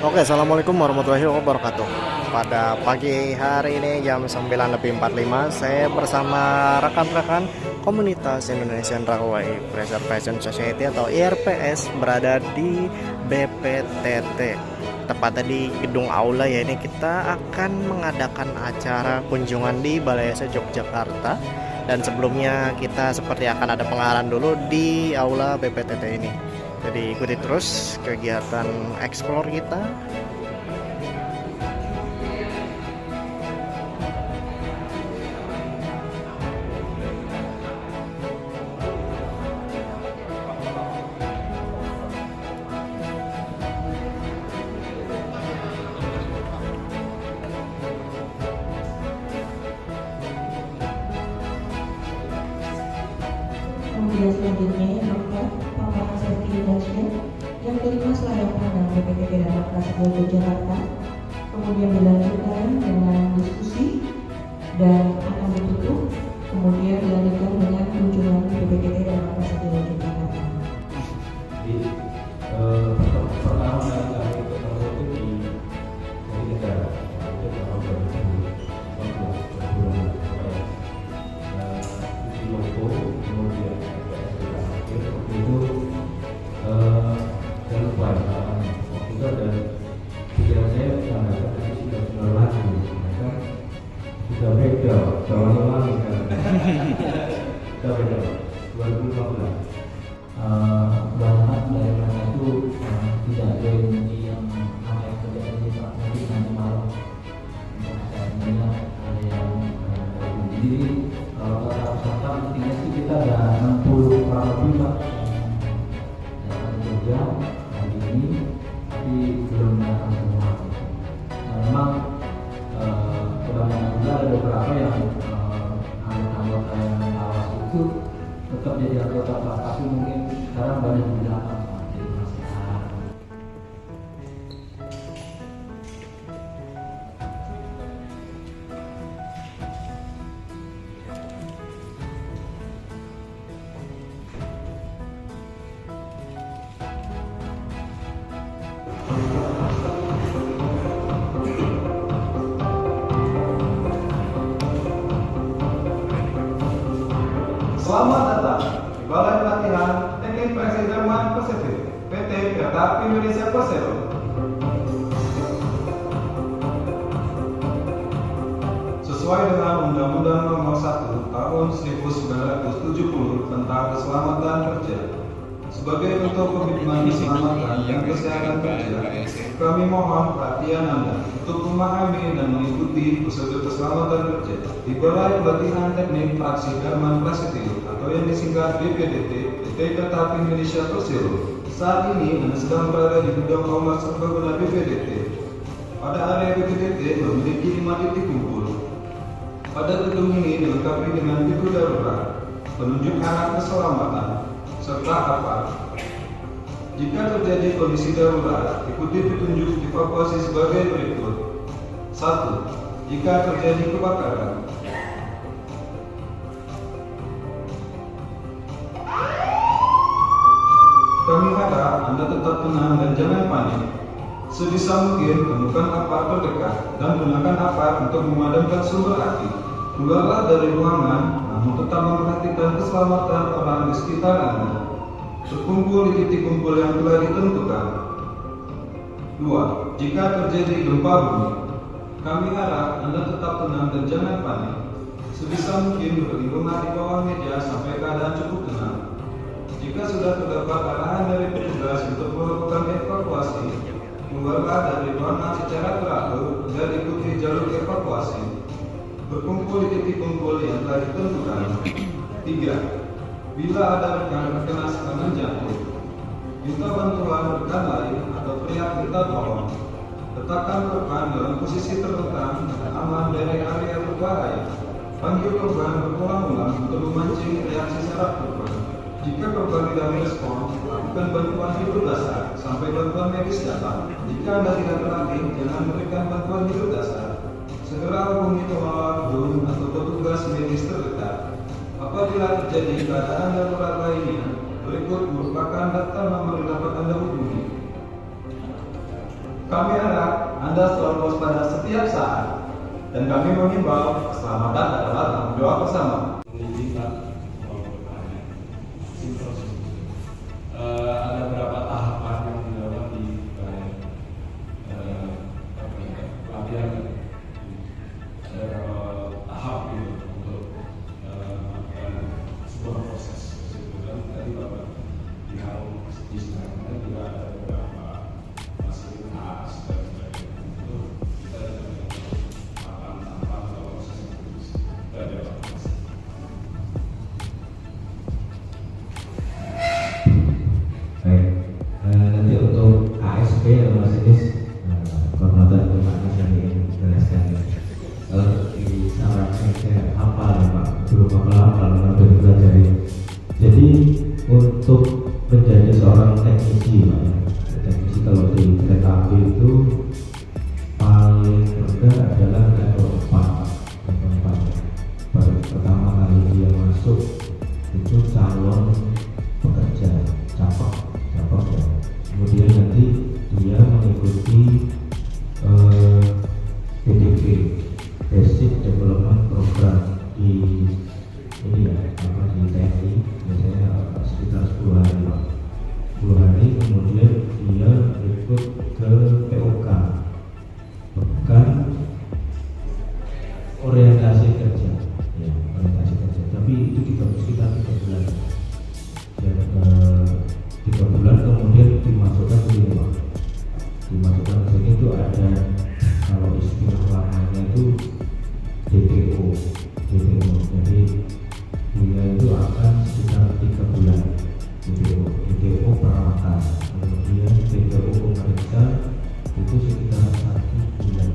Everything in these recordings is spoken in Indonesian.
Oke, assalamualaikum warahmatullahi wabarakatuh. Pada pagi hari ini jam 9:45 saya bersama rekan-rekan komunitas Indonesian Railway Preservation Society atau IRPS berada di BPTT. Tepatnya di gedung aula ya, ini kita akan mengadakan acara kunjungan di Balai Desa Yogyakarta. Dan sebelumnya kita seperti akan ada pengarahan dulu di aula BPTT ini. Jadi ikuti terus kegiatan explore kita. Kemudian selanjutnya yang keempat, pameran safety induction. Yang kelima, selayak pandang BPTT dan Makassar Yogyakarta. Kemudian dilanjutkan dengan diskusi dan akan ditutup. Kemudian dilanjutkan dengan kunjungan BPTT dan Makassar Yogyakarta. Jadi pertama kali kami ketemu itu di negara itu tahun 2015 di Lombok, kemudian itu jangan lupa waktu itu ada pikiran saya sangat sudah lagi mereka sudah beda jalan lagi kan sudah beda 2015 banyak dari mereka itu tidak ada yang namanya kerjaan di Pak nanti malam misalnya ada yang jadi kalau kata wisata mestinya sih kita ada 60 orang lebih Pak yang kerja hari ini tapi belum datang semua. Nah, memang kebanyakan juga ada beberapa yang anggota yang awas itu tetap jadi anggota Pak, tapi mungkin sekarang banyak di belakang Pak, jadi masalah. Selamat datang di Balai Pelatihan Teknik Presiden Persifik PT Kereta Api Indonesia Persero. Sesuai dengan Undang-Undang Nomor 1 Tahun 1970 tentang Keselamatan Kerja, sebagai bentuk komitmen keselamatan dan kesehatan kerja, kami mohon perhatian Anda untuk memahami dan mengikuti prosedur keselamatan kerja di Balai Pelatihan Teknik Praksi Darman Prasetyo atau yang disingkat BPDT PT Kereta Api Indonesia Persero. Saat ini Anda sedang berada di gudang aula serbaguna BPDT. Pada area BPDT memiliki 5 titik kumpul. Pada gedung ini dilengkapi dengan pintu darurat, penunjuk arah keselamatan, serta aparat. Jika terjadi kondisi darurat, ikuti petunjuk evakuasi sebagai berikut. 1. Jika terjadi kebakaran. Kami harap Anda tetap tenang dan jangan panik. Sebisa mungkin temukan aparat terdekat dan gunakan aparat untuk memadamkan sumber api. Keluarlah dari ruangan, namun tetap memperhatikan keselamatan orang di sekitar Anda. Berkumpul di titik kumpul yang telah ditentukan. 2. Jika terjadi gempa bumi, kami harap Anda tetap tenang dan jangan panik. Sebisa mungkin berlindunglah di bawah meja sampai keadaan cukup tenang. Jika sudah terdapat arahan dari petugas untuk melakukan evakuasi, keluarlah dari ruangan secara teratur dan ikuti jalur evakuasi. Berkumpul di titik kumpul yang telah ditentukan. 3. Bila ada rekan terkena serangan jantung, minta bantuan rekan lain atau teriak minta tolong. Letakkan korban dalam posisi terlentang dan aman dari area berbahaya. Panggil korban berulang-ulang untuk memancing reaksi saraf korban. Jika korban tidak merespon, lakukan bantuan hidup dasar sampai bantuan medis datang. Jika Anda tidak terlatih, jangan memberikan bantuan hidup dasar. Segera hubungi pembawa drone atau petugas medis terdekat. Apabila terjadi keadaan darurat lainnya, berikut merupakan data nomor yang dapat Anda hubungi. kami harap Anda selalu waspada setiap saat, dan kami mengimbau keselamatan adalah tanggung jawab bersama. Ada berapa tahapan yang dilewati pelatihan? Ada berapa tahap gitu untuk melakukan sebuah proses tersebut? Dan tadi Bapak bilang di sana juga ada beberapa fasilitas dan sebagainya. Itu kita juga tahapan-tahapan atau proses yang harus kita lewati. Baik, nanti untuk ASP atau masinis kehormatan Bapak Anis yang ingin menjelaskan kalau disarankan saya hafal ya Pak, belum hafal nanti dipelajari. Jadi untuk menjadi seorang teknisi Pak ya, teknisi kalau di kereta api itu paling rendah adalah level 4. Baru pertama kali dia masuk itu calon pekerja capak ya. Kemudian nanti dia mengikuti BDP Basic Development Program di ini ya di TNI, biasanya sekitar 10 hari Pak. 10 hari kemudian dia ikut ke POK, bukan orientasi kerja ya, orientasi kerja, tapi itu juga sekitar 3 bulan ya, 3 bulan kemudian dimasukkan ke sini Pak. Dimasukkan ke sini itu ada, kalau istilah lamanya itu DPO. Jadi dia itu akan sekitar 3 bulan DPO perawatan, kemudian DPO pemeriksa itu sekitar 1 bulan.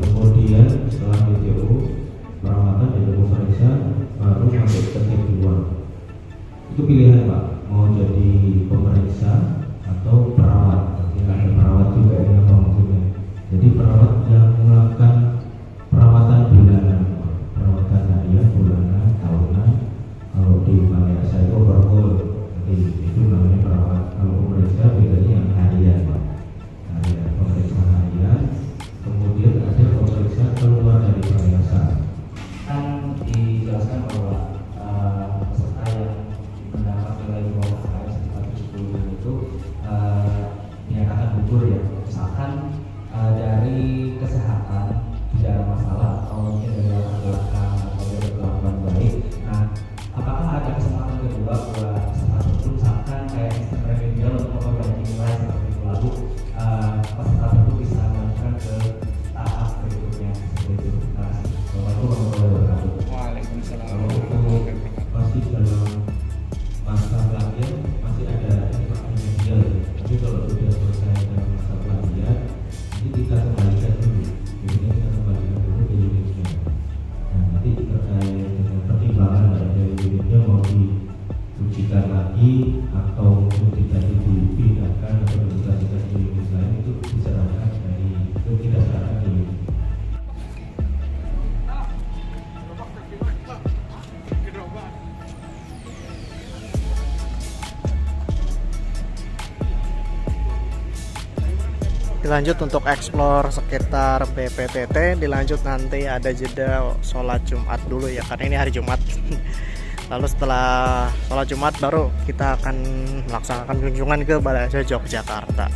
Kemudian setelah DPO perawatan dan pemeriksa baru masuk ke T2. Itu pilihan Pak, mau jadi pemeriksa atau perawat. Jadi ada perawat juga ini apa maksudnya. Jadi perawat yang melakukan perawatan bulanan, perawatan harian, bulanan, tahunan. Kalau di Balai Psycho Protokol, jadi itu namanya perawat. Kalau pemeriksa bedanya yang harian Pak. Harian, pemeriksaan harian. Kemudian ada pemeriksaan keluar dari perhiasan. Kan dijelaskan bahwa peserta yang mendapat nilai di bawah KS 410 itu dinyatakan gugur ya, misalkan dari kesehatan tidak ada masalah atau mungkin dari latar belakang atau dari kelakuan baik. Nah, apakah ada kesempatan kedua buat peserta tertentu, misalkan kayak sistem remedial untuk memperbaiki nilai seperti itu, lalu peserta tertentu bisa melanjutkan ke tahap berikutnya seperti itu. Terima kasih. Assalamualaikum warahmatullahi wabarakatuh. Kalau untuk masih dalam masa pelatihan masih ada remedial, tapi kalau sudah selesai dalam masa pelatihan nanti kita kembalikan dulu, biasanya kita kembalikan dulu ke unitnya. Nah nanti terkait dengan pertimbangan dari unitnya mau diujikan lagi atau mungkin tidak dipindahkan atau dikasihkan ke unit lain, itu diserahkan dari itu kita serahkan ke unit. Dilanjut untuk explore sekitar BPTT, dilanjut nanti ada jeda sholat Jumat dulu ya, karena ini hari Jumat. Lalu setelah sholat Jumat baru kita akan melaksanakan kunjungan ke BalaiAsa Yogyakarta.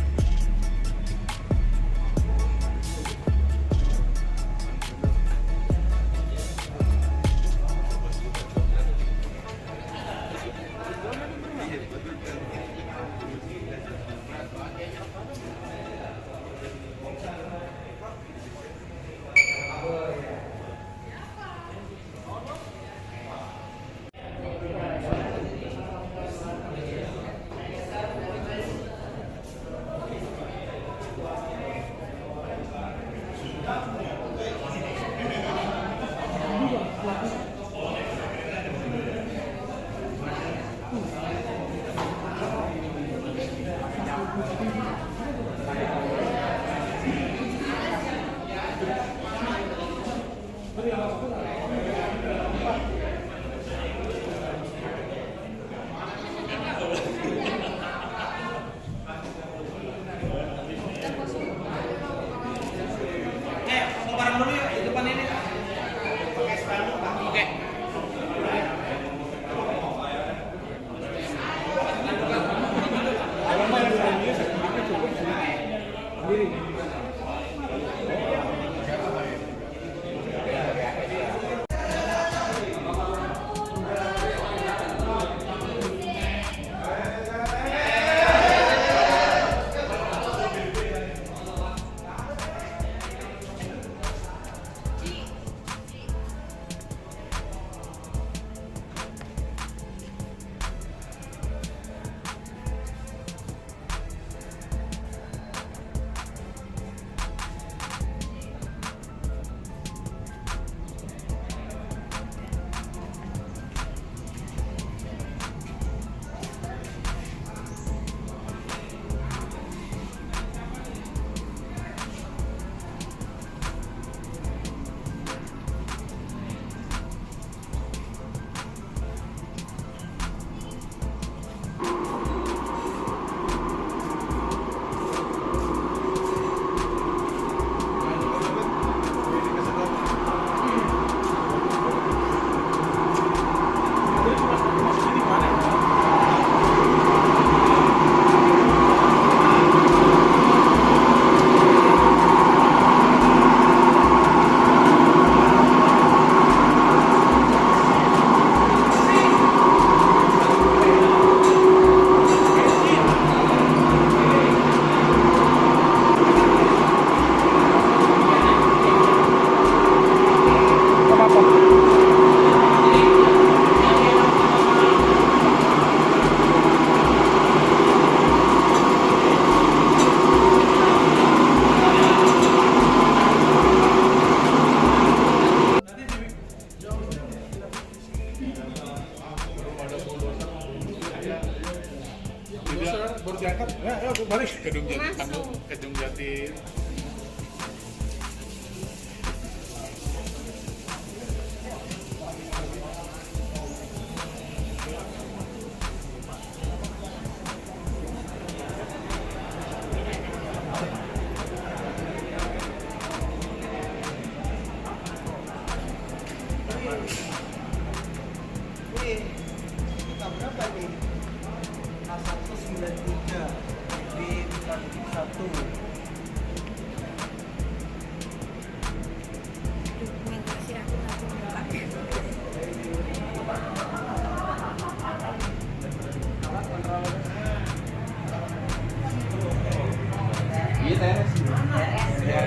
baru diangkat. Ya, balik Kedung Jati, Kedung Jati.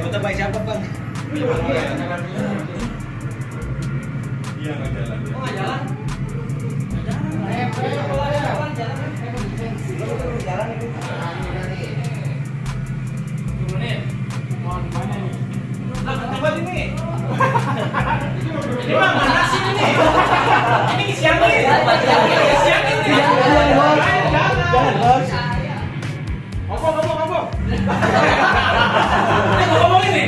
Kota baik siapa bang? Iya nggak jalan. Oh nggak jalan? Turunin. Mau di mana nih? Lah tempat ini. Ini mah mana sih ini? Ini siang ini. Siang ini. Jangan bos. Ngomong. Ini ngomong ini.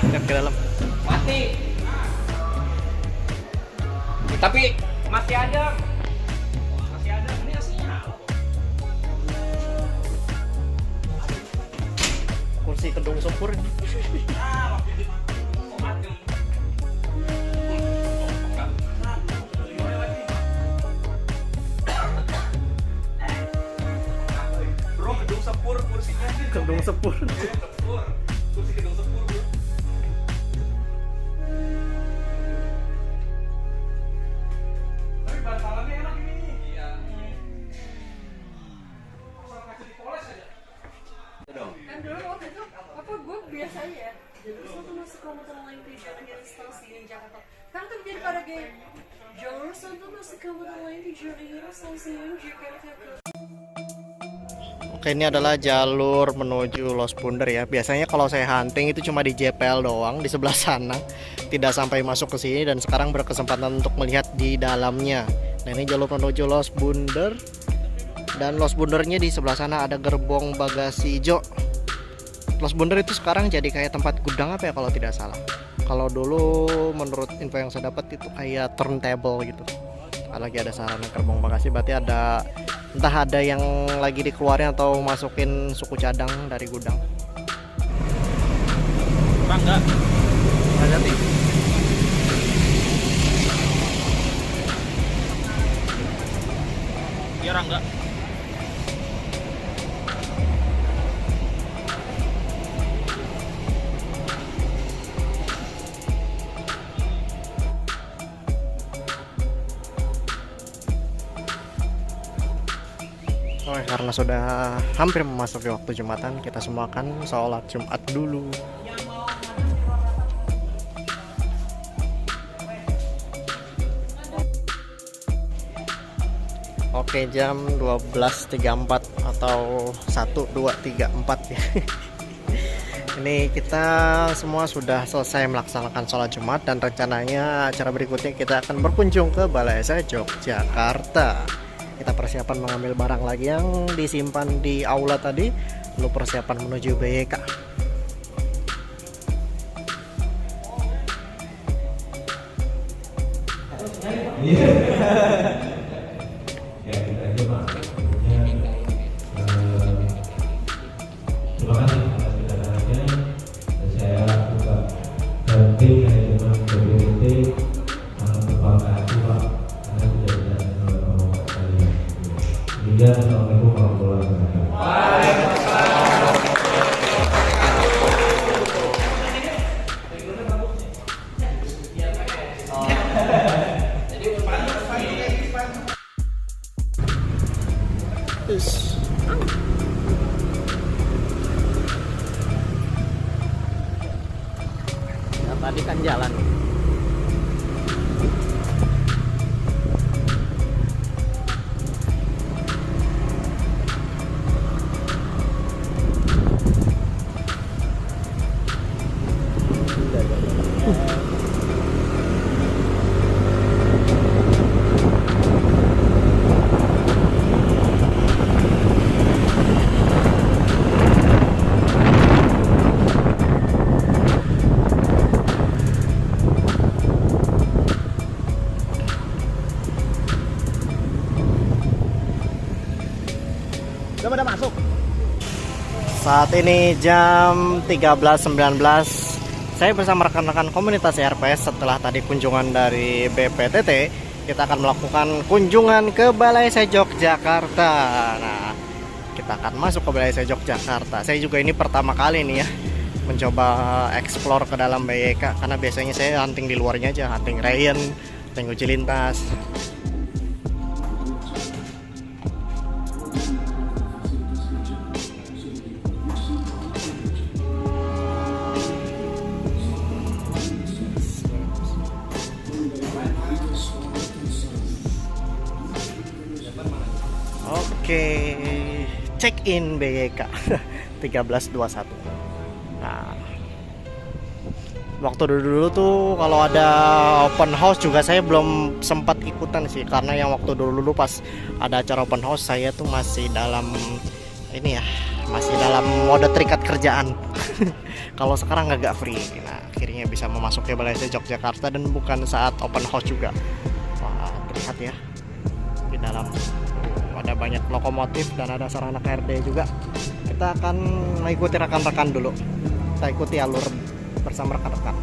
Lihat ke dalam. Mati. Tapi masih ada. Ini aslinya. Kursi Kedung Sepur. Bro, Kedung Sepur kursinya. Kedung Sepur. Kursi Kedung Sepur. Bro. Tapi bantalannya enak ini. Iya. Asal kasih dipoles aja. Kan dulu waktu itu apa gue biasa aja jalur satu masuk komuter lain tujuan dari stasiun Jakarta. Sekarang tuh jadi pada gaya jalur satu masuk komuter lain tujuan dari stasiun Jakarta. Oke, ini adalah jalur menuju Los Bunder ya. Biasanya kalau saya hunting itu cuma di JPL doang di sebelah sana, tidak sampai masuk ke sini, dan sekarang berkesempatan untuk melihat di dalamnya. Nah, ini jalur menuju Los Bunder, dan Los Bundernya di sebelah sana ada gerbong bagasi hijau. Los Bunder itu sekarang jadi kayak tempat gudang apa ya kalau tidak salah. Kalau dulu menurut info yang saya dapat itu kayak turntable gitu. Lagi ada sarana gerbong bagasi, berarti ada entah ada yang lagi dikeluarin atau masukin suku cadang dari gudang. Bangga. Hati-hati. Iya Rangga. Oke, karena sudah hampir memasuki waktu Jumatan, kita semua akan sholat Jumat dulu. Oke, jam 12.34 atau 1:2:34 ya. Ini kita semua sudah selesai melaksanakan sholat Jumat, dan rencananya acara berikutnya kita akan berkunjung ke Balai Esa Yogyakarta. Kita persiapan mengambil barang lagi yang disimpan di aula tadi, lalu persiapan menuju BYK. Ya kita aja Pak. Terima kasih atas kedatangannya. Dan saya juga dan tim manajemen BPT sangat berbangga hati Pak, karena sudah didatangkan oleh Bapak sekalian. Kemudian Assalamualaikum warahmatullahi wabarakatuh. Ya, tadi kan jalan. Udah pada masuk. Saat ini jam 13.19. Saya bersama rekan-rekan komunitas RPS setelah tadi kunjungan dari BPTT, kita akan melakukan kunjungan ke Balai Esa Yogyakarta. Nah, kita akan masuk ke Balai Esa Yogyakarta. Saya juga ini pertama kali nih ya mencoba explore ke dalam BYK, karena biasanya saya hunting di luarnya aja, hunting Ryan, hunting uji lintas. Oke, check in BYK 13.21. Nah, waktu dulu tuh kalau ada open house juga saya belum sempat ikutan sih, karena yang waktu dulu pas ada acara open house saya tuh masih dalam ini ya, masih dalam mode terikat kerjaan. Kalau sekarang agak free. Nah, akhirnya bisa memasuki Balai Esa Yogyakarta dan bukan saat open house juga. Wah, terlihat ya di dalam ada banyak lokomotif dan ada sarana KRD juga. Kita akan mengikuti rekan-rekan dulu. Kita ikuti alur bersama rekan-rekan.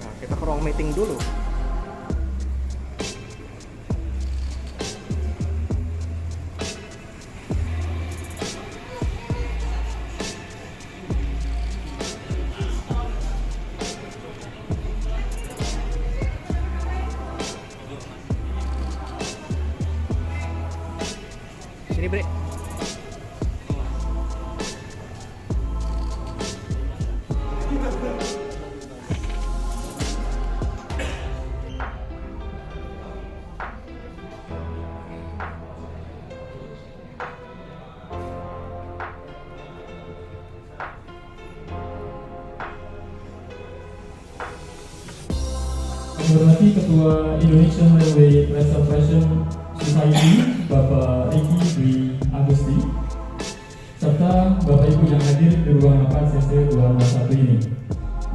Nah, kita ke ruang meeting dulu. Sini, Bre. Yang hormati Ketua Indonesian Railway Preservation Society Bapak Riki Dwi Agusti, serta Bapak Ibu yang hadir di ruang rapat CC 201 ini.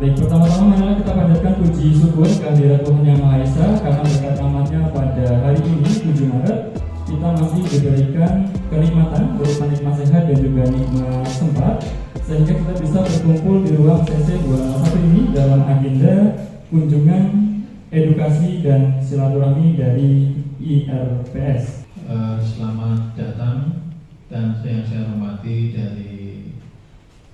Baik, pertama-tama marilah kita panjatkan puji syukur kehadirat Tuhan Yang Maha Esa karena berkat rahmat-Nya pada hari ini 7 Maret kita masih diberikan kenikmatan berupa nikmat sehat dan juga nikmat sempat sehingga kita bisa berkumpul di ruang CC 201 ini dalam agenda kunjungan edukasi dan silaturahmi dari IRPS. Selamat datang dan yang saya hormati dari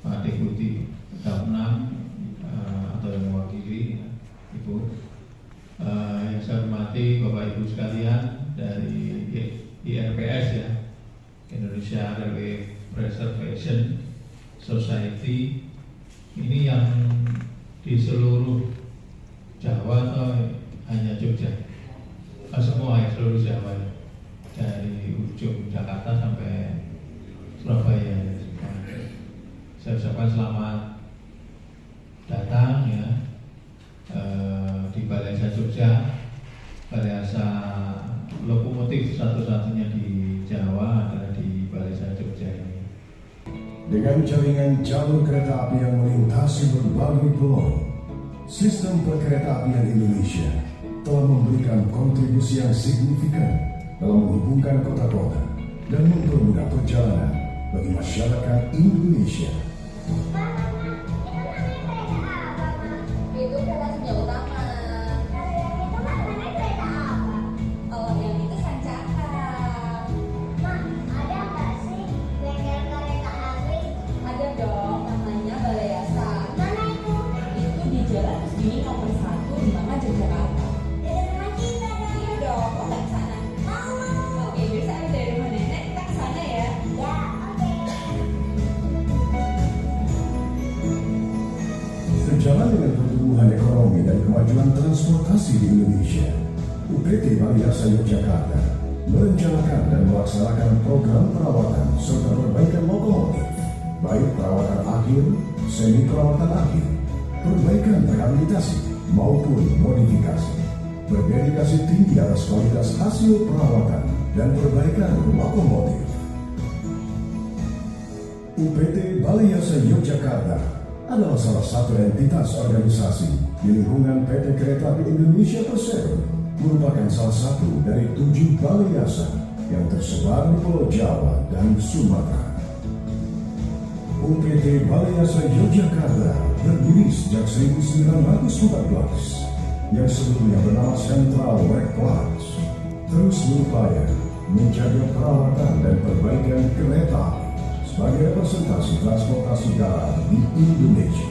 Pak Deputi Ketua 6 atau yang mewakili Ibu, yang saya hormati Bapak Ibu sekalian dari IRPS ya, Indonesia Railway Preservation Society. Ini yang di seluruh Jawa atau hanya Jogja? Semua ya, seluruh Jawa ya. Dari ujung Jakarta sampai Surabaya. Saya ucapkan selamat datang ya di Balai Asa Jogja, Balai Asa lokomotif satu-satunya di Jawa adalah di Balai Asa Jogja ini. Dengan jaringan jalur kereta api yang melintasi berbagai pulau, sistem perkeretaapian Indonesia telah memberikan kontribusi yang signifikan dalam menghubungkan kota-kota dan mempermudah perjalanan bagi masyarakat Indonesia. Itu kelasnya utama. Oh, yang itu Sancakan. Mak, ada nggak sih bengkel kereta api? Ada dong, namanya Balai Asa. Mana itu? Itu di Jalan Kusdini nomor 1 di Mangga, Jakarta. Dari rumah kita dong. Iya dong, kok nggak ke sana? Mau. Oke, bisa dari rumah nenek kita ke sana ya. Ya, oke. Sejalan dengan pertumbuhan ekonomi dan kemajuan transportasi di Indonesia, UPT Balai Asa Yogyakarta merencanakan dan melaksanakan program perawatan serta perbaikan lokomotif, baik perawatan akhir, semi perawatan akhir, perbaikan rehabilitasi maupun modifikasi, berdedikasi tinggi atas kualitas hasil perawatan dan perbaikan lokomotif. UPT Balai Asa Yogyakarta adalah salah satu entitas organisasi di lingkungan PT Kereta Api Indonesia Persero, merupakan salah satu dari 7 balai asa yang tersebar di Pulau Jawa dan Sumatera. UPT Balai Asa Yogyakarta berdiri sejak 1914, yang sebelumnya bernama Central Works, terus berupaya menjaga perawatan dan perbaikan kereta api sebagai representasi transportasi darat di Indonesia.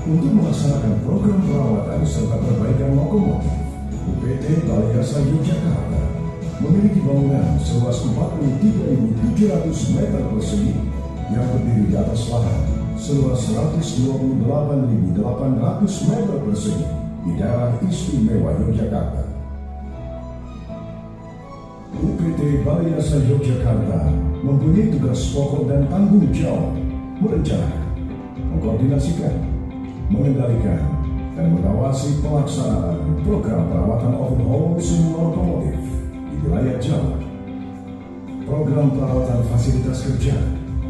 Untuk melaksanakan program perawatan serta perbaikan lokomotif, UPT Balai Asa Yogyakarta memiliki bangunan seluas 43.700 meter persegi yang berdiri di atas lahan seluas 128.800 meter persegi di daerah istimewa Yogyakarta. UPT Balai Asa Yogyakarta mempunyai tugas pokok dan tanggung jawab merencanakan, mengkoordinasikan, mengendalikan, dan mengawasi pelaksanaan program perawatan overhaul semua lokomotif di wilayah Jawa. Program perawatan fasilitas kerja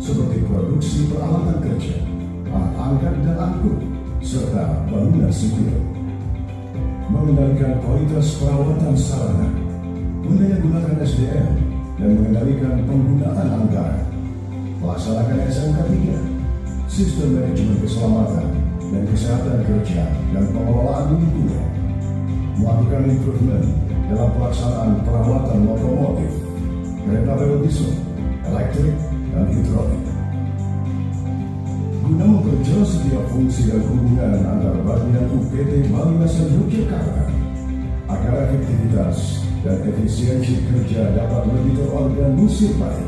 seperti produksi peralatan kerja, alat angkat dan angkut, serta bangunan sipil. Mengendalikan kualitas perawatan sarana, mendayagunakan SDM, dan mengendalikan penggunaan anggaran. Melaksanakan SMK 3, Sistem Manajemen Keselamatan dan Kesehatan Kerja dan Pengelolaan Lingkungan. Melakukan improvement dalam pelaksanaan perawatan lokomotif, kereta rel diesel, elektrik, dan hidrolik. Guna memperjelas setiap fungsi dan hubungan antara bagian UPT Balai Asa Yogyakarta, agar efektivitas dan efisiensi kerja dapat lebih terorganisir baik,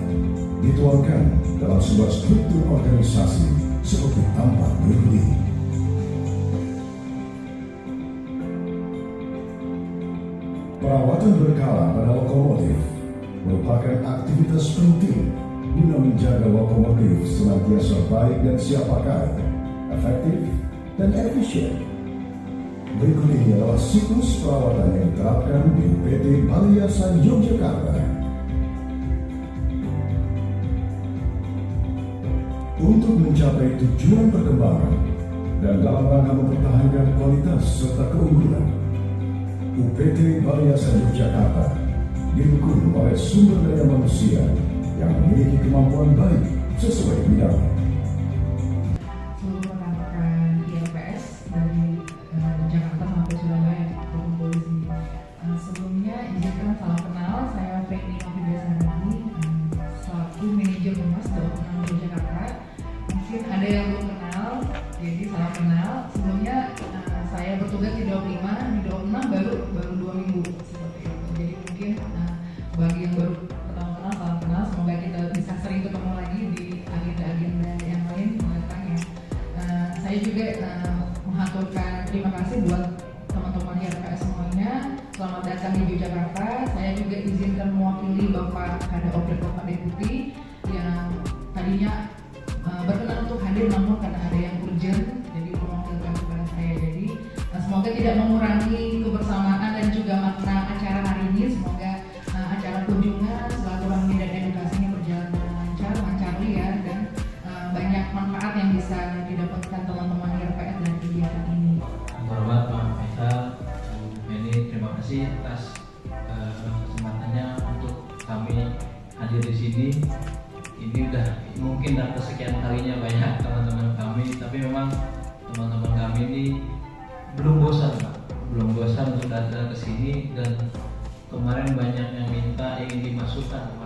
dituangkan dalam sebuah struktur organisasi seperti tampak berikut ini. Perawatan berkala pada lokomotif merupakan aktivitas penting guna menjaga lokomotif senantiasa baik dan siap pakai, efektif, dan efisien. Berikut ini adalah siklus perawatan yang diterapkan di PT Balai Yasa Yogyakarta. Untuk mencapai tujuan perkembangan dan dalam rangka mempertahankan kualitas serta keunggulan, UPT Balai Yasa Yogyakarta didukung oleh sumber daya manusia yang memiliki kemampuan baik sesuai bidang. Seluruh rekan-rekan ILPS dari Jakarta sampai Surabaya berkumpul di sini. Sebelumnya izinkan salam kenal, saya Feni Novidasanadi, selaku manajer humas Daob 6 Jakarta. Mungkin ada yang belum kenal, jadi salam kenal. Sebelumnya saya bertugas di Daob 5, di Daob 6 baru 2 minggu seperti itu. Jadi mungkin bagi yang baru pertama kenal, salam kenal. Semoga kita bisa sering ketemu lagi di agenda-agenda yang lain mendatang ya. Saya juga menghaturkan terima kasih buat teman-teman ILPS semuanya. Selamat datang di Yogyakarta. Saya juga izinkan mewakili Bapak Kadop dan Bapak Deputi yang tadinya berkenan untuk hadir, namun karena ada yang urgent jadi mewakilkan kepada saya. Jadi semoga tidak mengurangi kebersamaan dan juga makna acara hari ini. Semoga acara kunjungan, silaturahmi dan edukasinya berjalan dengan lancar ya, dan banyak manfaat yang bisa didapatkan teman-teman ILPS dari kegiatan ini. Hormat Pak Faisal, ini terima kasih atas kesempatannya untuk kami hadir di sini. Ini udah mungkin kesekian kalinya banyak teman-teman kami, tapi memang teman-teman kami ini belum bosan Pak, belum bosan untuk datang ke sini, dan kemarin banyak yang minta ingin dimasukkan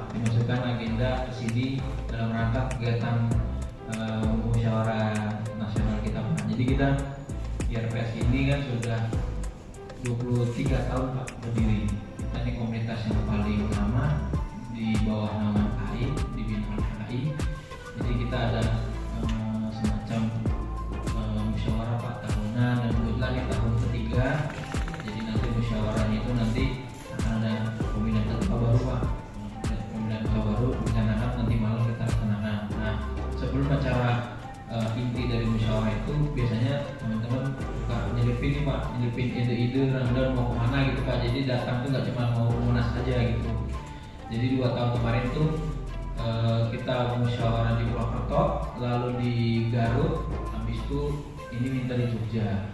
agenda ke sini dalam rangka kegiatan musyawarah nasional kita Pak. Jadi kita ILPS ini kan sudah 23 tahun Pak berdiri. Kita ini komunitas yang paling lama di bawah nama KAI, dibina oleh KAI. Jadi kita ada semacam musyawarah Pak tahunan, dan kebetulan ini tahun ketiga. Jadi nanti musyawarah itu nanti akan ada pemilihan ketua baru Pak. Pemilihan ketua baru rencanakan nanti malam kita laksanakan. Nah, sebelum acara inti dari musyawarah itu biasanya teman-teman suka nyelipin nih Pak, nyelipin ide-ide rundown mau kemana gitu Pak. Jadi datang tuh nggak cuma mau munas aja gitu. Jadi 2 tahun kemarin tuh kita musyawarah di Purwokerto, lalu di Garut, habis itu ini minta di Jogja.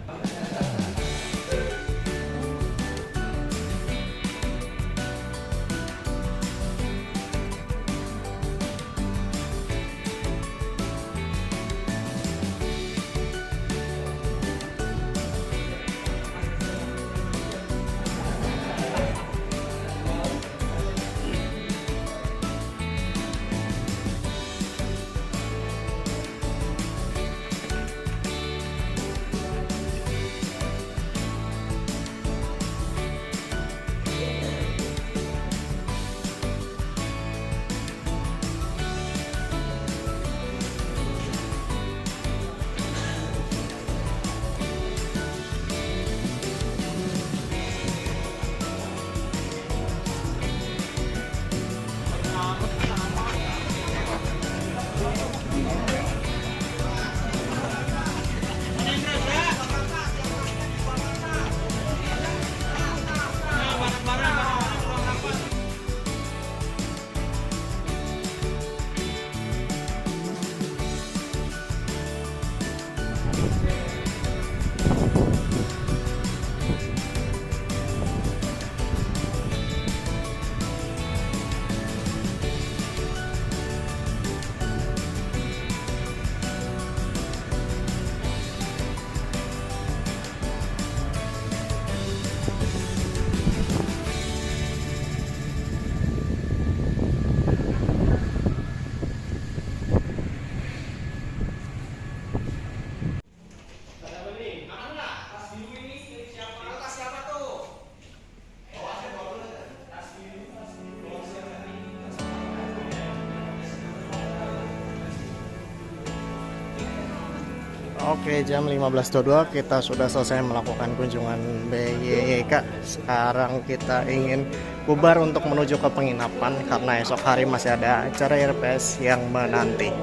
Oke, jam 15.22 kita sudah selesai melakukan kunjungan BYK. Sekarang kita ingin bubar untuk menuju ke penginapan karena esok hari masih ada acara ILPS yang menanti.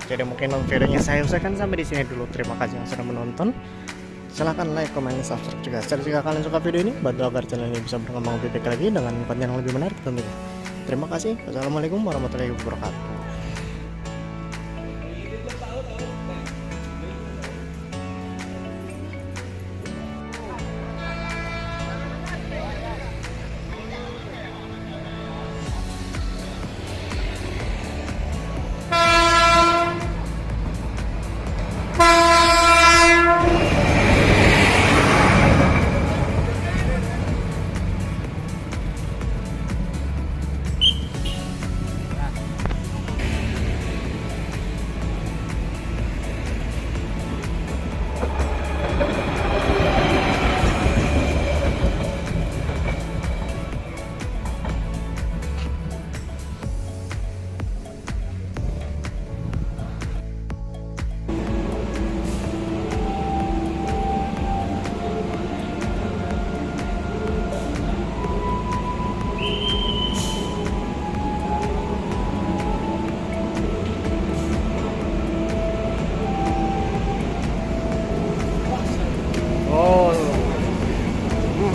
Jadi mungkin videonya saya usahakan sampai di sini dulu. Terima kasih yang sudah menonton. Silahkan like, comment, subscribe juga. Jika kalian suka video ini, bantu agar channel ini bisa berkembang lebih baik lagi dengan konten yang lebih menarik tentunya. Terima kasih. Wassalamualaikum warahmatullahi wabarakatuh.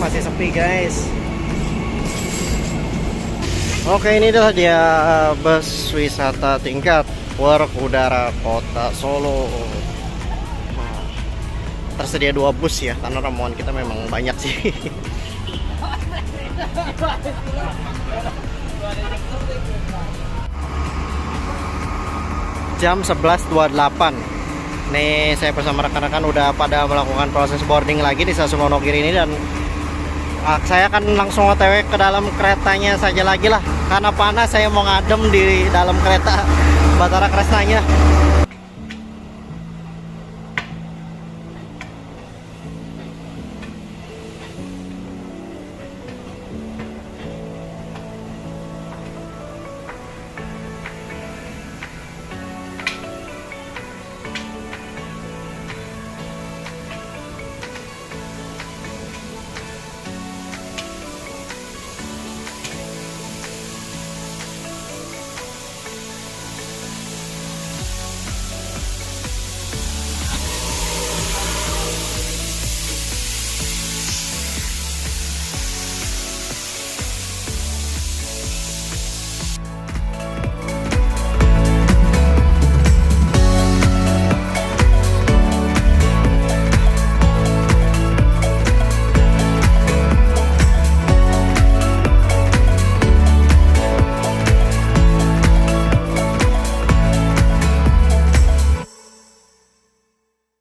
Masih sepi guys. Oke, ini adalah dia bus wisata tingkat Work Udara Kota Solo. Tersedia 2 bus ya, karena rombongan kita memang banyak sih. Jam 11.28. Nih saya bersama rekan-rekan udah pada melakukan proses boarding lagi di stasiun Wonogiri ini, dan saya akan langsung OTW ke dalam keretanya saja lagi lah, karena panas. Saya mau ngadem di dalam kereta Batara Kresnanya.